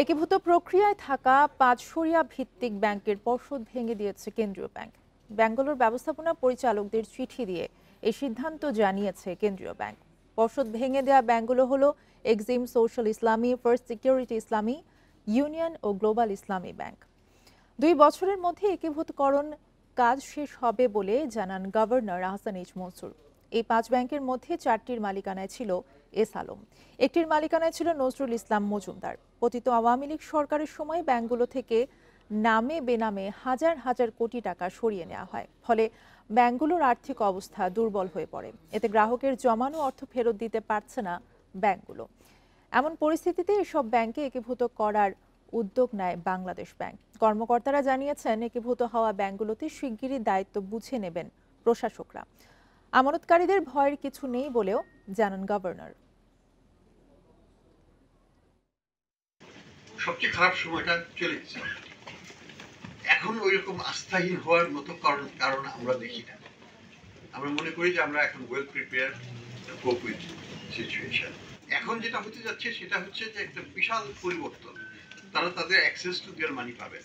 একীভূত প্রক্রিয়ায় থাকা পাঁচশরিয়া ভিত্তিক ব্যাংকের পর্ষদ ভেঙে দিয়েছে কেন্দ্রীয় ব্যাংক। ব্যাংকগুলোর ব্যবস্থাপনা পরিচালকদের চিঠি দিয়ে এই সিদ্ধান্ত জানিয়েছে কেন্দ্রীয় ব্যাংক। পর্ষদ ভেঙে দেওয়া ব্যাংকগুলো হলো এক্সিম সোশ্যাল ইসলামী, ফার্স্ট সিকিউরিটি ইসলামী, ইউনিয়ন ও গ্লোবাল ইসলামী ব্যাংক। 2 বছরের মধ্যে একীভূতকরণ কাজ শেষ হবে বলে জানান গভর্নর আহসান এইচ মনসুর। এই 5 ব্যাংকের মধ্যে 4টির মালিকানায় ছিল এস আলম, একটির মালিকানায় ছিল নজরুল ইসলাম মজুমদার। পতিত আওয়ামী লীগ সরকারের সময় ব্যাংকগুলো থেকে নামে বেনামে হাজার হাজার কোটি টাকা সরিয়ে নেওয়া হয়, ফলে ব্যাংকগুলোর আর্থিক অবস্থা দুর্বল হয়ে পড়ে। এতে গ্রাহকের জমানো অর্থ ফেরত দিতে পারছে না ব্যাংকগুলো। এমন পরিস্থিতিতে এসব ব্যাংকে একীভূত করার উদ্যোগ নেয় বাংলাদেশ ব্যাংক। কর্মকর্তারা জানিয়েছেন, একীভূত হওয়া ব্যাংকগুলোতে শিগগিরই দায়িত্ব বুঝে নেবেন প্রশাসকরা। আমানতকারীদের ভয়ের কিছু নেই বলেও জানান গভর্নর। সবচেয়ে খারাপ সময়টা চলে গেছে, এখন ওই রকম আস্থাহীন হওয়ার মতো কারণ আমরা দেখি না। আমরা মনে করি যে আমরা এখন ওয়েল প্রিপেয়ার টু কোপ উইথ সিচুয়েশন। এখন যেটা হতে যাচ্ছে সেটা হচ্ছে যে একটা বিশাল পরিবর্তন। তারা তাদের অ্যাক্সেস টু দেয়ার মানি পাবে।